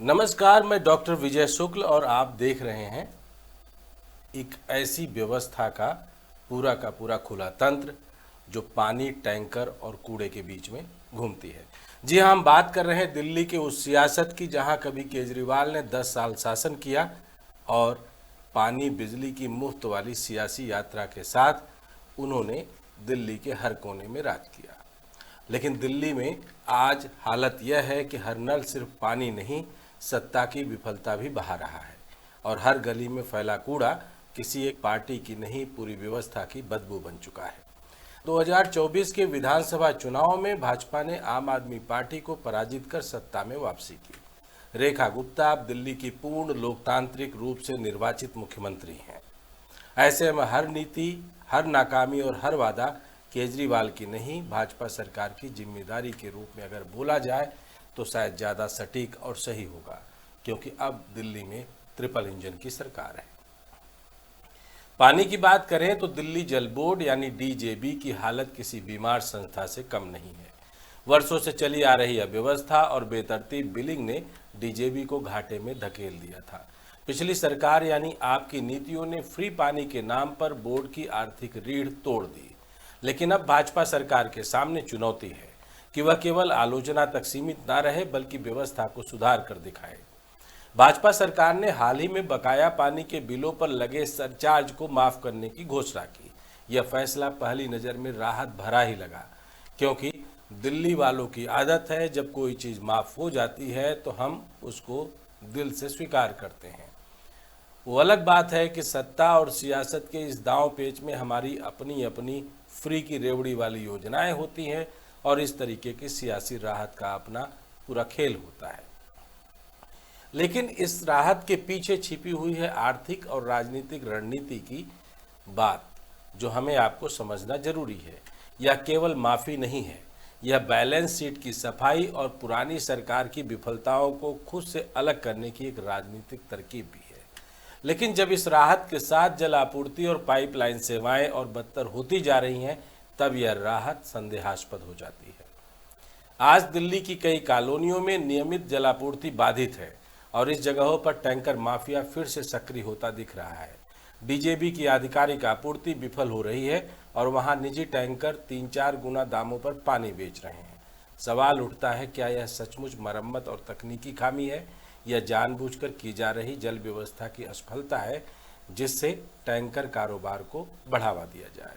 नमस्कार, मैं डॉक्टर विजय शुक्ल और आप देख रहे हैं एक ऐसी व्यवस्था का पूरा खुला तंत्र जो पानी, टैंकर और कूड़े के बीच में घूमती है। जी हाँ, हम बात कर रहे हैं दिल्ली के उस सियासत की जहां कभी केजरीवाल ने 10 साल शासन किया और पानी बिजली की मुफ्त वाली सियासी यात्रा के साथ उन्होंने दिल्ली के हर कोने में राज किया। लेकिन दिल्ली में आज हालत यह है कि हर नल सिर्फ पानी नहीं, सत्ता की विफलता भी बहा रहा है और हर गली में फैला कूड़ा किसी एक पार्टी की नहीं, पूरी व्यवस्था की बदबू बन चुका है। 2024 के विधानसभा चुनाव में भाजपा ने आम आदमी पार्टी को पराजित कर सत्ता में वापसी की। रेखा गुप्ता अब दिल्ली की पूर्ण लोकतांत्रिक रूप से निर्वाचित मुख्यमंत्री हैं। ऐसे में हर नीति, हर नाकामी और हर वादा केजरीवाल की नहीं, भाजपा सरकार की जिम्मेदारी के रूप में अगर बोला जाए तो शायद ज़्यादा सटीक और सही होगा, क्योंकि अब दिल्ली में ट्रिपल इंजन की सरकार है। पानी की बात करें तो दिल्ली जल बोर्ड यानी डीजेबी की हालत किसी बीमार संस्था से कम नहीं है। वर्षों से चली आ रही अव्यवस्था और बेतरतीब बिलिंग ने डीजेबी को घाटे में धकेल दिया था। पिछली सरकार यानी आपकी नीतियों ने फ्री पानी के नाम पर बोर्ड की आर्थिक रीढ़ तोड़ दी। लेकिन अब भाजपा सरकार के सामने चुनौती है कि वह केवल आलोचना तक सीमित न रहे बल्कि व्यवस्था को सुधार कर दिखाए। भाजपा सरकार ने हाल ही में बकाया पानी के बिलों पर लगे सरचार्ज को माफ करने की घोषणा की। यह फैसला पहली नज़र में राहत भरा ही लगा, क्योंकि दिल्ली वालों की आदत है जब कोई चीज़ माफ हो जाती है तो हम उसको दिल से स्वीकार करते हैं। वो अलग बात है कि सत्ता और सियासत के इस दांव पेच में हमारी अपनी अपनी फ्री की रेवड़ी वाली योजनाएं होती हैं और इस तरीके की सियासी राहत का अपना पूरा खेल होता है। लेकिन इस राहत के पीछे छिपी हुई है आर्थिक और राजनीतिक रणनीति की बात, जो हमें आपको समझना जरूरी है। यह केवल माफ़ी नहीं है, यह बैलेंस शीट की सफाई और पुरानी सरकार की विफलताओं को खुद से अलग करने की एक राजनीतिक तरकीब भी है। लेकिन जब इस राहत के साथ जल आपूर्ति और पाइपलाइन सेवाएं और बदतर होती जा रही हैं, तब यह राहत संदेहास्पद हो जाती है। आज दिल्ली की कई कॉलोनियों में नियमित जलापूर्ति बाधित है और इस जगहों पर टैंकर माफिया फिर से सक्रिय होता दिख रहा है। डीजेबी की आधिकारिक आपूर्ति विफल हो रही है और वहां निजी टैंकर 3-4 गुना दामों पर पानी बेच रहे हैं। सवाल उठता है, क्या यह सचमुच मरम्मत और तकनीकी खामी है या जानबूझकर की जा रही जल व्यवस्था की असफलता है, जिससे टैंकर कारोबार को बढ़ावा दिया जाए।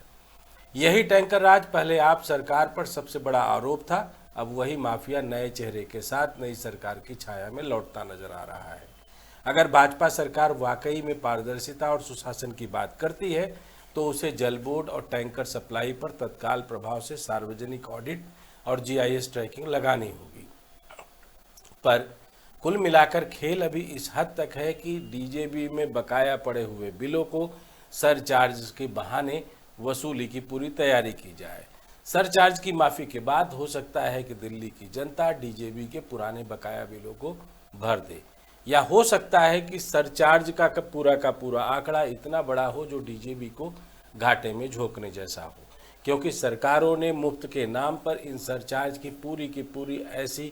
यही टैंकर राज पहले आप सरकार पर सबसे बड़ा आरोप था। अब वही माफिया नए चेहरे के साथ नई सरकार की छाया में लौटता नजर आ रहा है। अगर भाजपा सरकार वाकई में पारदर्शिता और सुशासन की बात करती है तो उसे जल बोर्ड और टैंकर सप्लाई पर तत्काल प्रभाव से सार्वजनिक ऑडिट और जीआईएस ट्रैकिंग लगानी होगी। पर कुल मिलाकर खेल अभी इस हद तक है कि डीजेबी में बकाया पड़े हुए बिलों को सरचार्ज के बहाने वसूली की पूरी तैयारी की जाए। सरचार्ज की माफ़ी के बाद हो सकता है कि दिल्ली की जनता डीजेबी के पुराने बकाया बिलों को भर दे, या हो सकता है कि सरचार्ज का पूरा आंकड़ा इतना बड़ा हो जो डीजेबी को घाटे में झोंकने जैसा हो, क्योंकि सरकारों ने मुफ्त के नाम पर इन सरचार्ज की पूरी ऐसी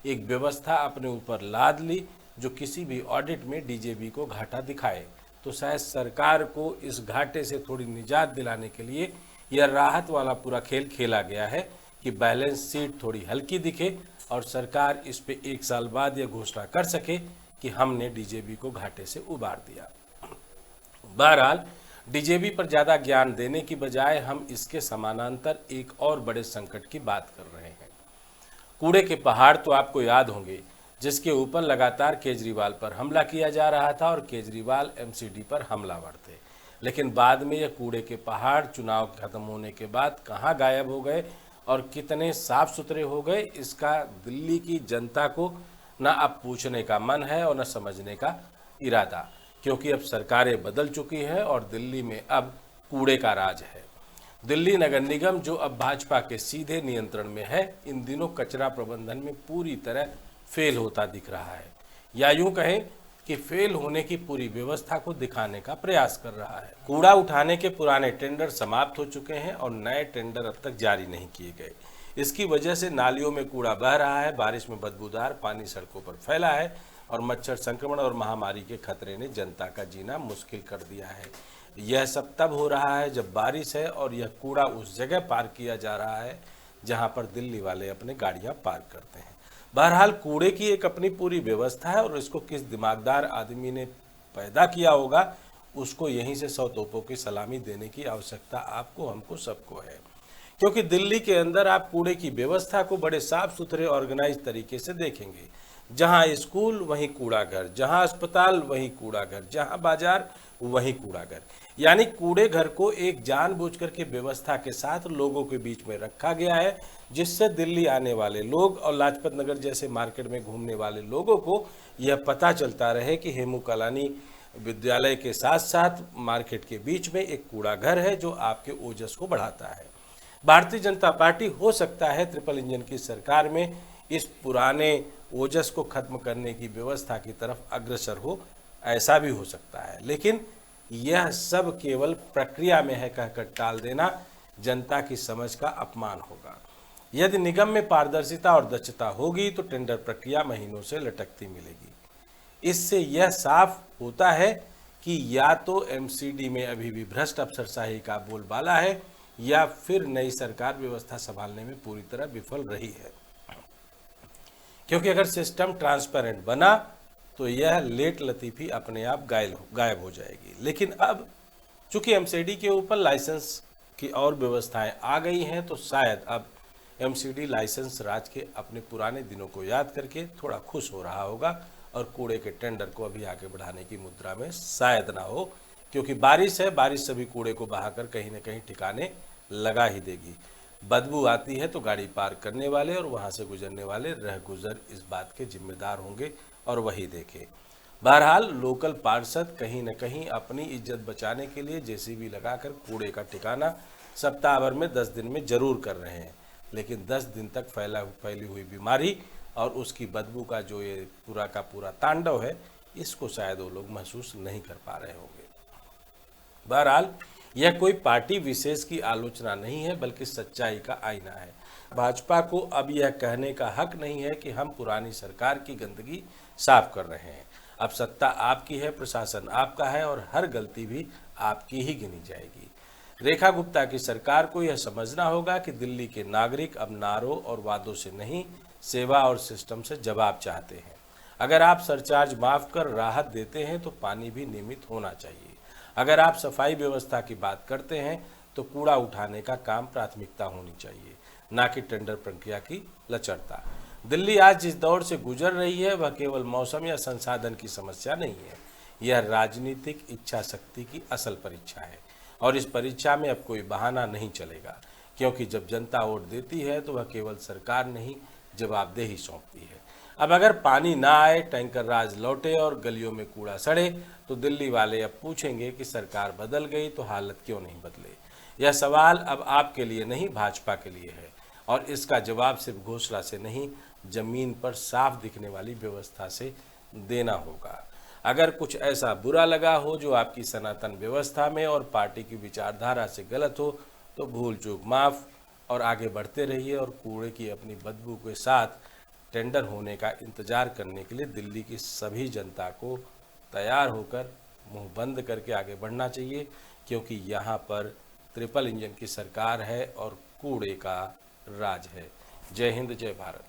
एक व्यवस्था अपने ऊपर लाद ली जो किसी भी ऑडिट में डीजेबी को घाटा दिखाए। तो शायद सरकार को इस घाटे से थोड़ी निजात दिलाने के लिए यह राहत वाला पूरा खेल खेला गया है कि बैलेंस शीट थोड़ी हल्की दिखे और सरकार इस पे 1 साल बाद यह घोषणा कर सके कि हमने डीजेबी को घाटे से उबार दिया। बहरहाल, डीजेबी पर ज़्यादा ज्ञान देने की बजाय हम इसके समानांतर एक और बड़े संकट की बात कर रहे हैं। कूड़े के पहाड़ तो आपको याद होंगे, जिसके ऊपर लगातार केजरीवाल पर हमला किया जा रहा था और केजरीवाल एमसीडी पर हमलावर थे। लेकिन बाद में यह कूड़े के पहाड़ चुनाव खत्म होने के बाद कहां गायब हो गए और कितने साफ सुथरे हो गए, इसका दिल्ली की जनता को न अब पूछने का मन है और न समझने का इरादा, क्योंकि अब सरकारें बदल चुकी है और दिल्ली में अब कूड़े का राज है। दिल्ली नगर निगम, जो अब भाजपा के सीधे नियंत्रण में है, इन दिनों कचरा प्रबंधन में पूरी तरह फेल होता दिख रहा है, या यूं कहें कि फेल होने की पूरी व्यवस्था को दिखाने का प्रयास कर रहा है। कूड़ा उठाने के पुराने टेंडर समाप्त हो चुके हैं और नए टेंडर अब तक जारी नहीं किए गए। इसकी वजह से नालियों में कूड़ा बह रहा है, बारिश में बदबूदार पानी सड़कों पर फैला है। और मच्छर संक्रमण और महामारी के खतरे ने जनता का जीना मुश्किल कर दिया है। यह सब तब हो रहा है जब बारिश है और यह कूड़ा उस जगह पार्क किया जा रहा है जहां पर दिल्ली वाले अपने गाड़ियां पार्क करते हैं। बहरहाल कूड़े की एक अपनी पूरी व्यवस्था है और इसको किस दिमागदार आदमी ने पैदा किया होगा, उसको यहीं से 100 तोपों की सलामी देने की आवश्यकता आपको, हमको, सबको है। क्योंकि दिल्ली के अंदर आप कूड़े की व्यवस्था को बड़े साफ सुथरे ऑर्गेनाइज तरीके से देखेंगे। जहां स्कूल वहीं कूड़ा घर, जहां अस्पताल वहीं कूड़ा घर, जहां बाजार वहीं कूड़ा घर। यानी कूड़े घर को एक जानबूझकर के व्यवस्था के साथ लोगों के बीच में रखा गया है, जिससे दिल्ली आने वाले लोग और लाजपत नगर जैसे मार्केट में घूमने वाले लोगों को यह पता चलता रहे कि हेमू कालानी विद्यालय के साथ साथ मार्केट के बीच में एक कूड़ा घर है जो आपके ओजस को बढ़ाता है। भारतीय जनता पार्टी हो सकता है ट्रिपल इंजन की सरकार में इस पुराने ओजस को खत्म करने की व्यवस्था की तरफ अग्रसर हो, ऐसा भी हो सकता है, लेकिन यह सब केवल प्रक्रिया में है कहकर टाल देना जनता की समझ का अपमान होगा। यदि निगम में पारदर्शिता और दक्षता होगी तो टेंडर प्रक्रिया महीनों से लटकती मिलेगी। इससे यह साफ होता है कि या तो एमसीडी में अभी भी भ्रष्ट अफसरशाही का बोलबाला है या फिर नई सरकार व्यवस्था संभालने में पूरी तरह विफल रही है। क्योंकि अगर सिस्टम ट्रांसपेरेंट बना तो यह लेट लतीफ़ी अपने आप गायब हो जाएगी। लेकिन अब चूंकि एमसीडी के ऊपर लाइसेंस की और व्यवस्थाएं आ गई हैं तो शायद अब एमसीडी लाइसेंस राज के अपने पुराने दिनों को याद करके थोड़ा खुश हो रहा होगा और कूड़े के टेंडर को अभी आगे बढ़ाने की मुद्रा में शायद ना हो, क्योंकि बारिश है, बारिश सभी कूड़े को बहाकर कहीं न कहीं ठिकाने लगा ही देगी। बदबू आती है तो गाड़ी पार्क करने वाले और वहां से गुजरने वाले रह गुजर इस बात के जिम्मेदार होंगे और वही देखे। बहरहाल लोकल पार्षद कहीं न कहीं अपनी इज्जत बचाने के लिए जेसीबी लगाकर कूड़े का ठिकाना सप्ताह भर में 10 दिन में जरूर कर रहे हैं, लेकिन 10 दिन तक फैली हुई बीमारी और उसकी बदबू का जो ये पूरा का पूरा तांडव है, इसको शायद वो लोग महसूस नहीं कर पा रहे होंगे। बहरहाल यह कोई पार्टी विशेष की आलोचना नहीं है, बल्कि सच्चाई का आईना है। भाजपा को अब यह कहने का हक नहीं है कि हम पुरानी सरकार की गंदगी साफ कर रहे हैं। अब सत्ता आपकी है, प्रशासन आपका है और हर गलती भी आपकी ही गिनी जाएगी। रेखा गुप्ता की सरकार को यह समझना होगा कि दिल्ली के नागरिक अब नारों और वादों से नहीं, सेवा और सिस्टम से जवाब चाहते हैं। अगर आप सरचार्ज माफ कर राहत देते हैं तो पानी भी नियमित होना चाहिए। अगर आप सफाई व्यवस्था की बात करते हैं तो कूड़ा उठाने का काम प्राथमिकता होनी चाहिए, ना कि टेंडर प्रक्रिया की लचरता। दिल्ली आज जिस दौर से गुजर रही है वह केवल मौसम या संसाधन की समस्या नहीं है, यह राजनीतिक इच्छा शक्ति की असल परीक्षा है। और इस परीक्षा में अब कोई बहाना नहीं चलेगा, क्योंकि जब जनता वोट देती है तो वह केवल सरकार नहीं, जवाबदेही सौंपती है। अब अगर पानी ना आए, टैंकर राज लौटे और गलियों में कूड़ा सड़े तो दिल्ली वाले अब पूछेंगे कि सरकार बदल गई तो हालत क्यों नहीं बदले। यह सवाल अब आपके लिए नहीं, भाजपा के लिए है, और इसका जवाब सिर्फ घोषणा से नहीं, जमीन पर साफ दिखने वाली व्यवस्था से देना होगा। अगर कुछ ऐसा बुरा लगा हो जो आपकी सनातन व्यवस्था में और पार्टी की विचारधारा से गलत हो तो भूल चूक माफ और आगे बढ़ते रहिए और कूड़े की अपनी बदबू के साथ टेंडर होने का इंतजार करने के लिए दिल्ली की सभी जनता को तैयार होकर मुंह बंद करके आगे बढ़ना चाहिए, क्योंकि यहाँ पर ट्रिपल इंजन की सरकार है और कूड़े का राज है। जय हिंद, जय भारत।